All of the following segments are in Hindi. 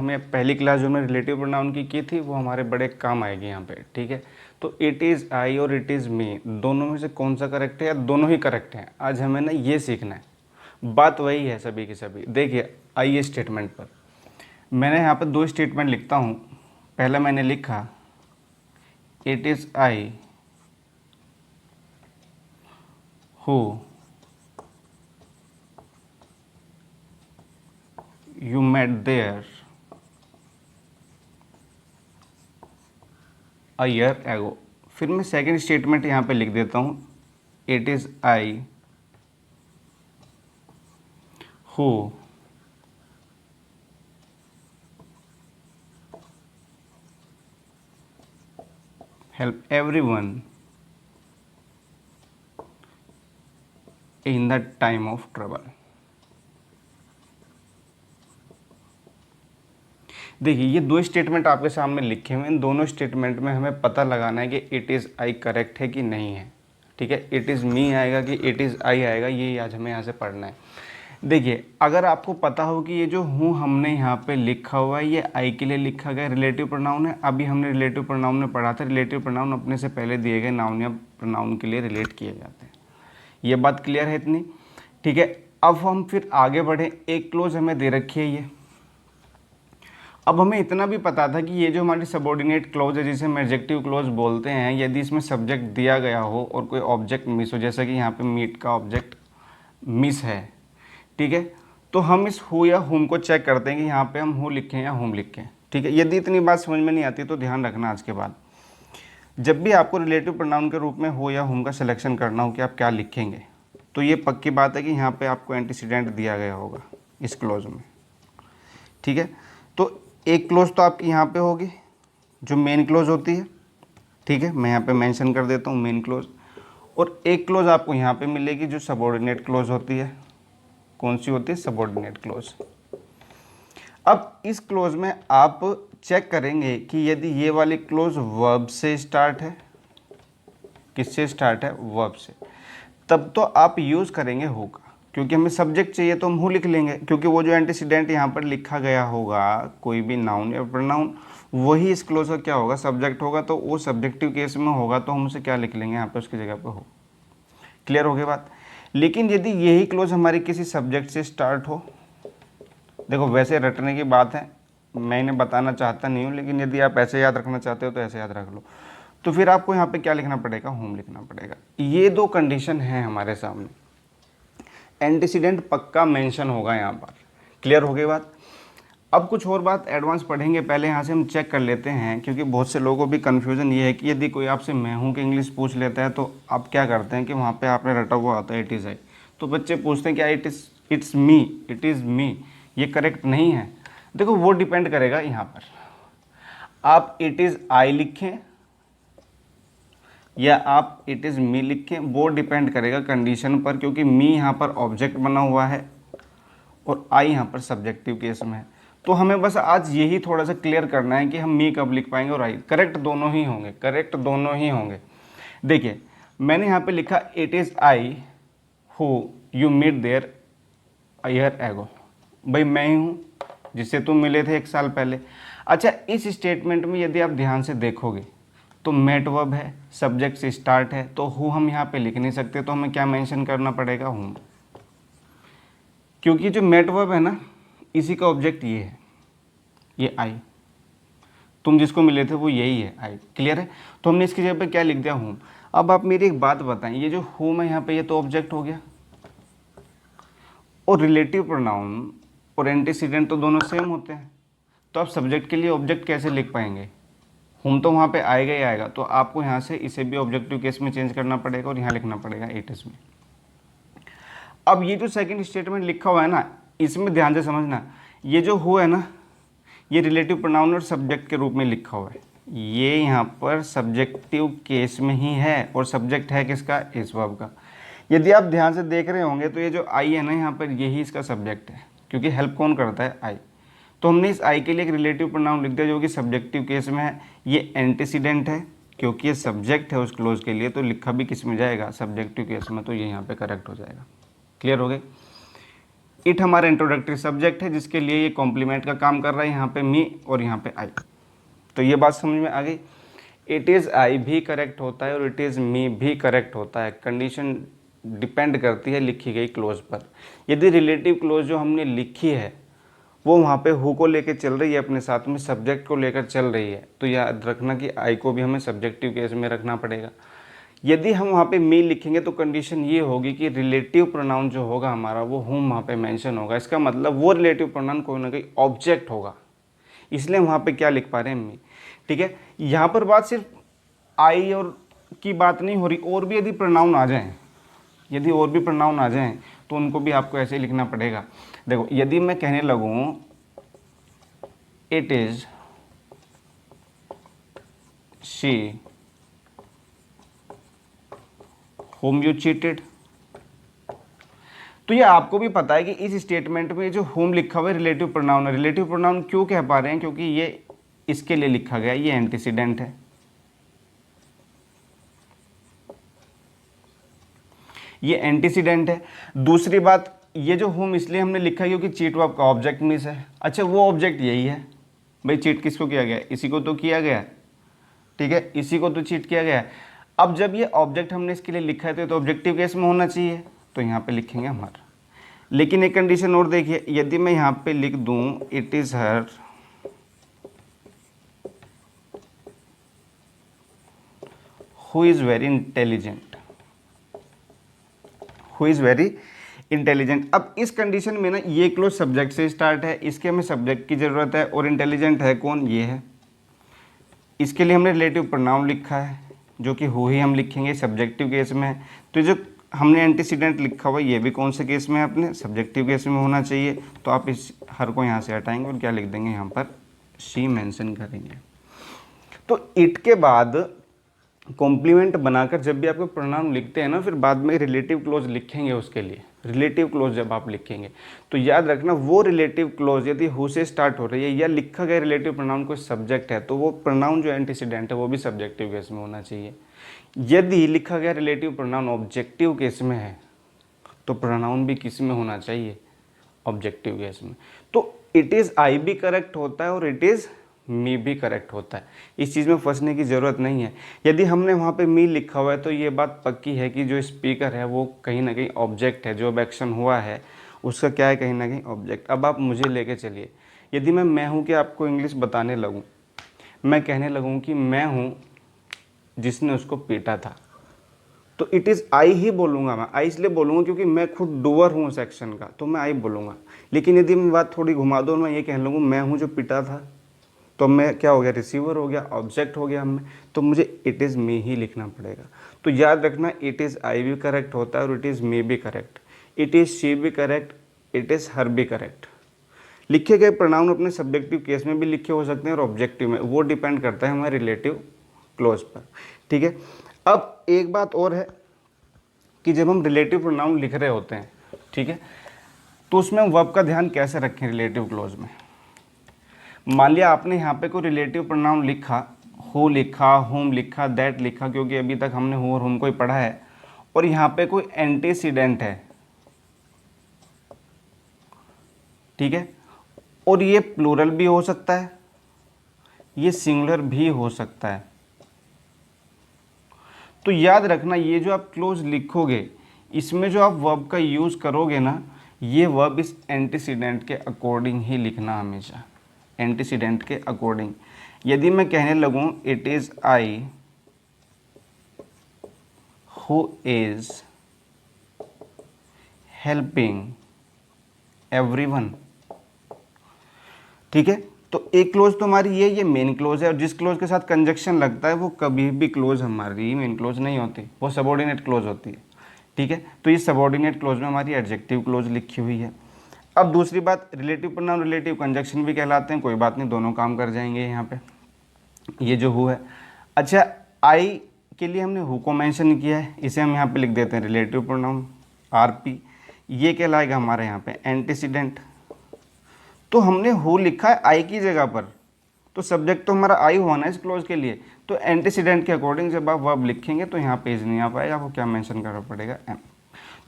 हमें पहली क्लास जो हमने रिलेटिव प्रोनाउन की थी वो हमारे बड़े काम आएगी यहाँ पे, ठीक है। तो इट इज़ आई और इट इज़ मी, दोनों में से कौन सा करेक्ट है या दोनों ही करेक्ट हैं, आज हमें ना ये सीखना है। बात वही है सभी की सभी। देखिए आइए स्टेटमेंट पर, मैंने यहाँ पर दो स्टेटमेंट लिखता हूँ। पहला मैंने लिखा it is I who you met there a year ago. फिर मैं सेकंड स्टेटमेंट यहाँ पे लिख देता हूँ it is I who help everyone in the time of trouble. देखिए ये दो स्टेटमेंट आपके सामने लिखे हुए हैं, इन दोनों स्टेटमेंट में हमें पता लगाना है कि इट इज़ आई करेक्ट है कि नहीं है, ठीक है। इट इज़ मी आएगा कि इट इज़ आई आएगा, ये आज हमें यहाँ से पढ़ना है। देखिए अगर आपको पता हो कि ये जो हूँ हमने यहाँ पे लिखा हुआ है ये आई के लिए लिखा गया रिलेटिव प्रोनाउन है। अभी हमने रिलेटिव प्रोनाउन में पढ़ा था, रिलेटिव प्रोनाउन अपने से पहले दिए गए नाउन या प्रोनाउन के लिए रिलेट किए जाते हैं। ये बात क्लियर है इतनी, ठीक है। अब हम फिर आगे बढ़े, एक क्लोज हमें दे रखी है ये। अब हमें इतना भी पता था कि ये जो हमारी सबऑर्डिनेट क्लॉज है जिसे हम एडजेक्टिव क्लॉज बोलते हैं, यदि इसमें सब्जेक्ट दिया गया हो और कोई ऑब्जेक्ट मिस हो, जैसा कि यहाँ पे मीट का ऑब्जेक्ट मिस है, ठीक है, तो हम इस हु या हुम को चेक करते हैं कि यहाँ पे हम हु लिखें या हुम लिखें, ठीक है। यदि इतनी बात समझ में नहीं आती तो ध्यान रखना, आज के बाद जब भी आपको रिलेटिव प्रोनाउन के रूप में हो या हुम का सिलेक्शन करना हो कि आप क्या लिखेंगे, तो ये पक्की बात है कि यहाँ पे आपको एंटीसीडेंट दिया गया होगा इस क्लोज में, ठीक है। तो एक क्लोज तो आपकी यहाँ पे होगी जो मेन क्लोज होती है, ठीक है, मैं यहाँ पे मेंशन कर देता हूँ मेन क्लोज। और एक क्लोज आपको यहाँ पे मिलेगी जो सबऑर्डिनेट क्लोज होती है। कौन सी होती है? Subordinate close. अब इस क्लोज में आप चेक करेंगे कि यदि ये वाली क्लोज वर्ब से स्टार्ट है, किससे स्टार्ट है? वर्ब से, तब तो आप यूज़ करेंगे हु का, क्योंकि हमें सब्जेक्ट चाहिए तो हम हु लिख लेंगे, क्योंकि वो जो एंटीसीडेंट यहाँ पर लिखा गया होगा कोई भी नाउन या प्रोनाउन, वही इस क्लोज का क्या होगा? सब्जेक्ट होगा। तो वो सब्जेक्टिव केस में होगा तो हम उसे क्या लिख लेंगे यहाँ पे? उसकी जगह पे हो। क्लियर हो गई बात? लेकिन यदि यही क्लोज हमारी किसी सब्जेक्ट से स्टार्ट हो, देखो वैसे रटने की बात है, मैं इन्हें बताना चाहता नहीं हूँ, लेकिन यदि आप ऐसे याद रखना चाहते हो तो ऐसे याद रख लो। तो फिर आपको यहाँ पे क्या लिखना पड़ेगा? होम लिखना पड़ेगा। ये दो कंडीशन है हमारे सामने, एंटीसीडेंट पक्का मेंशन होगा यहाँ पर। क्लियर हो गई बात? अब कुछ और बात एडवांस पढ़ेंगे, पहले यहाँ से हम चेक कर लेते हैं, क्योंकि बहुत से लोगों को भी कन्फ्यूज़न ये है कि यदि कोई आपसे मैं हूँ कि इंग्लिश पूछ लेता है तो आप क्या करते हैं कि वहाँ पे आपने रटा हुआ होता है इट इज़ आई, तो बच्चे पूछते हैं कि it's me, it is me, ये करेक्ट नहीं है। देखो वो डिपेंड करेगा यहाँ पर, आप इट इज़ आई लिखें या आप इट इज़ मी लिखें, वो डिपेंड करेगा कंडीशन पर, क्योंकि मी यहाँ पर ऑब्जेक्ट बना हुआ है और आई यहाँ पर सब्जेक्टिव केस में है। तो हमें बस आज यही थोड़ा सा क्लियर करना है कि हम मी कब लिख पाएंगे और आई। करेक्ट दोनों ही होंगे, करेक्ट दोनों ही होंगे। देखिए मैंने यहाँ पे लिखा it is I who you meet there a year ago. भाई मैं ही हूँ जिससे तुम मिले थे 1 साल पहले। अच्छा, इस स्टेटमेंट में यदि आप ध्यान से देखोगे तो मेट वर्ब है, सब्जेक्ट से स्टार्ट है, तो हु हम यहाँ पे लिख नहीं सकते, तो हमें क्या मेंशन करना पड़ेगा? हूँ, क्योंकि जो मेट वर्ब है ना, इसी का ऑब्जेक्ट ये है, ये आई, तुम जिसको मिले थे वो यही है आई। क्लियर है? तो हमने इसकी जगह पे क्या लिख दिया? हूँ। अब आप मेरी एक बात बताएं, ये जो हूम है यहाँ पे, ये तो ऑब्जेक्ट हो गया, और रिलेटिव प्रोनाउन और एंटीसीडेंट तो दोनों सेम होते हैं, तो आप सब्जेक्ट के लिए ऑब्जेक्ट कैसे लिख पाएंगे? हूम तो वहाँ पे आएगा ही आएगा, तो आपको यहाँ से इसे भी ऑब्जेक्टिव केस में चेंज करना पड़ेगा और यहाँ लिखना पड़ेगा इट इज़ में। अब ये जो सेकंड स्टेटमेंट लिखा हुआ है ना, इसमें ध्यान से समझना, ये जो हु है ना, ये रिलेटिव प्रोनाउन और सब्जेक्ट के रूप में लिखा हुआ है, ये यहाँ पर सब्जेक्टिव केस में ही है, और सब्जेक्ट है किसका? इस वर्ब का। यदि आप ध्यान से देख रहे होंगे तो ये जो आई है ना यहाँ पर, यही इसका सब्जेक्ट है, क्योंकि हेल्प कौन करता है? आई। तो हमने इस आई के लिए एक रिलेटिव प्रोनाउन लिख दिया जो कि सब्जेक्टिव केस में है। ये एंटीसीडेंट है क्योंकि ये सब्जेक्ट है उस क्लोज के लिए, तो लिखा भी किस में जाएगा? सब्जेक्टिव केस में, तो ये यहाँ पे करेक्ट हो जाएगा। क्लियर हो गए? इट हमारा इंट्रोडक्टरी सब्जेक्ट है जिसके लिए ये कॉम्प्लीमेंट का काम कर रहा है, यहाँ पे मी और यहाँ पे आई। तो ये बात समझ में आ गई। इट इज़ आई भी करेक्ट होता है और इट इज़ मी भी करेक्ट होता है। कंडीशन डिपेंड करती है लिखी गई क्लोज पर। यदि रिलेटिव क्लोज जो हमने लिखी है वो वहाँ पे हु को लेकर चल रही है, अपने साथ में सब्जेक्ट को लेकर चल रही है, तो याद रखना कि आई को भी हमें सब्जेक्टिव केस में रखना पड़ेगा। यदि हम वहाँ पे मी लिखेंगे तो कंडीशन ये होगी कि रिलेटिव प्रोनाउन जो होगा हमारा वो हुम वहाँ पे मेंशन होगा। इसका मतलब वो रिलेटिव प्रोनाउन कोई ना कोई ऑब्जेक्ट होगा, इसलिए वहाँ पे क्या लिख पा रहे हैं मी। ठीक है, यहाँ पर बात सिर्फ आई और की बात नहीं हो रही, और भी यदि प्रोनाउन आ जाएं, यदि और भी प्रोनाउन आ जाएं तो उनको भी आपको ऐसे ही लिखना पड़ेगा। देखो, यदि मैं कहने लगूँ it is she whom you cheated, तो ये आपको भी पता है कि इस स्टेटमेंट में जो whom लिखा हुआ है रिलेटिव प्रोनाउन है। रिलेटिव प्रोनाउन क्यों कह पा रहे हैं, क्योंकि ये इसके लिए लिखा गया, ये एंटीसीडेंट है, ये एंटीसीडेंट है। दूसरी बात, ये जो whom इसलिए हमने लिखा है क्योंकि चीट वर्ब का ऑब्जेक्ट मिस है। अच्छा, वो ऑब्जेक्ट यही है भाई, चीट किसको किया गया, इसी को तो किया गया। ठीक है, इसी को तो चीट किया गया। अब जब ये ऑब्जेक्ट हमने इसके लिए लिखा है तो ऑब्जेक्टिव केस में होना चाहिए, तो यहाँ पे लिखेंगे हमारा। लेकिन एक कंडीशन और देखिए, यदि मैं यहाँ पे लिख दूँ it is her who is very intelligent, who is very intelligent. अब इस कंडीशन में ना ये क्लोज सब्जेक्ट से स्टार्ट है, इसके हमें सब्जेक्ट की ज़रूरत है, और इंटेलिजेंट है कौन, ये है। इसके लिए हमने रिलेटिव प्रोनाउन लिखा है जो कि हु ही हम लिखेंगे, सब्जेक्टिव केस में है। तो जो हमने एंटीसीडेंट लिखा हुआ ये भी कौन से केस में है, अपने सब्जेक्टिव केस में होना चाहिए। तो आप इस हर को यहाँ से हटाएंगे और क्या लिख देंगे, यहाँ पर शी मेंशन करेंगे। तो इट के बाद कॉम्प्लीमेंट बनाकर जब भी आपको प्रोनाउन लिखते हैं ना, फिर बाद में रिलेटिव क्लोज लिखेंगे उसके लिए। रिलेटिव क्लोज जब आप लिखेंगे तो याद रखना वो रिलेटिव क्लोज यदि हु से स्टार्ट हो रही है या लिखा गया रिलेटिव प्रोनाउन कोई सब्जेक्ट है, तो वो प्रोनाउन जो एंटीसीडेंट है वो भी सब्जेक्टिव केस में होना चाहिए। यदि लिखा गया रिलेटिव प्रोनाउन ऑब्जेक्टिव केस में है तो प्रोनाउन भी किस में होना चाहिए, ऑब्जेक्टिव केस में। तो इट इज़ आई भी करेक्ट होता है और इट इज़ मी भी करेक्ट होता है। इस चीज़ में फंसने की ज़रूरत नहीं है। यदि हमने वहाँ पे मी लिखा हुआ है तो ये बात पक्की है कि जो स्पीकर है वो कहीं ना कहीं ऑब्जेक्ट है, जो अब एक्शन हुआ है उसका क्या है, कहीं ना कहीं ऑब्जेक्ट। अब आप मुझे लेके चलिए, यदि मैं हूँ कि आपको इंग्लिश बताने लगूँ, मैं कहने लगूँ कि मैं हूँ जिसने उसको पीटा था, तो इट इज़ आई ही बोलूँगा। मैं आई इसलिए बोलूँगा क्योंकि मैं खुद डूअर हूँ उस एक्शन का, तो मैं आई बोलूँगा। लेकिन यदि मैं बात थोड़ी घुमा दूँ, मैं ये कह लूँगा मैं हूँ जो पिटा था, तो मैं क्या हो गया, रिसीवर हो गया, ऑब्जेक्ट हो गया हमें, तो मुझे इट इज़ मी ही लिखना पड़ेगा। तो याद रखना इट इज़ आई भी करेक्ट होता है और इट इज़ मी भी करेक्ट, इट इज़ शी भी करेक्ट, इट इज़ हर भी करेक्ट। लिखे गए प्रोनाउन अपने सब्जेक्टिव केस में भी लिखे हो सकते हैं और ऑब्जेक्टिव में, वो डिपेंड करता है हमारे रिलेटिव क्लोज पर। ठीक है, अब एक बात और है कि जब हम रिलेटिव प्रोनाउन लिख रहे होते हैं, ठीक है, तो उसमें हम वर्ब का ध्यान कैसे रखें रिलेटिव क्लोज में। मान लिया आपने यहाँ पे कोई रिलेटिव प्रोनाउन लिखा, हु लिखा, हुम लिखा, दैट लिखा, क्योंकि अभी तक हमने हु और हुम को ही पढ़ा है, और यहाँ पे कोई एंटीसीडेंट है, ठीक है, और ये प्लूरल भी हो सकता है, ये सिंगुलर भी हो सकता है। तो याद रखना ये जो आप क्लोज लिखोगे इसमें जो आप वर्ब का यूज़ करोगे ना, ये वर्ब इस एंटीसीडेंट के अकॉर्डिंग ही लिखना हमेशा, एंटीसीडेंट के अकॉर्डिंग। यदि मैं कहने लगूँ it is I who is helping everyone, ठीक है, तो एक क्लोज तो हमारी ये मेन क्लोज है, और जिस क्लोज के साथ कंजक्शन लगता है वो कभी भी क्लोज हमारी मेन क्लोज नहीं होती, वो सबऑर्डिनेट क्लोज होती है। ठीक है, तो ये सबऑर्डिनेट क्लोज में हमारी एडजेक्टिव क्लोज लिखी हुई है। अब दूसरी बात, रिलेटिव प्रोनाउन रिलेटिव कंजक्शन भी कहलाते हैं, कोई बात नहीं, दोनों काम कर जाएंगे यहाँ पे, ये जो हु है। अच्छा, आई के लिए हमने हु को मेंशन किया है, इसे हम यहाँ पे लिख देते हैं रिलेटिव प्रोनाउन आरपी, ये कहलाएगा हमारे यहाँ पे एंटीसीडेंट। तो हमने हु लिखा है आई की जगह पर, तो सब्जेक्ट तो हमारा आई हुआ ना इस क्लोज के लिए, तो एंटीसीडेंट के अकॉर्डिंग जब आप वर्ब लिखेंगे तो यहाँ पे इज नहीं आ पाएगा, आपको क्या मेंशन करना पड़ेगा, एम।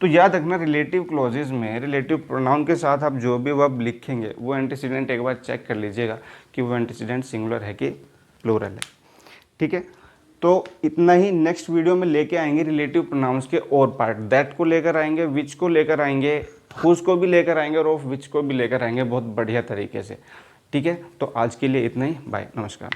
तो याद रखना रिलेटिव क्लॉजेज में रिलेटिव प्रोनाउन के साथ आप जो भी वर्ब लिखेंगे वो एंटीसीडेंट एक बार चेक कर लीजिएगा कि वो एंटीसीडेंट सिंगुलर है कि प्लूरल है। ठीक है, तो इतना ही। नेक्स्ट वीडियो में लेके आएंगे रिलेटिव प्रोनाउंस के और पार्ट, दैट को लेकर आएंगे, विच को लेकर आएंगे, हुज को भी लेकर आएंगे और ऑफ विच को भी लेकर आएंगे बहुत बढ़िया तरीके से। ठीक है, तो आज के लिए इतना ही। बाय, नमस्कार।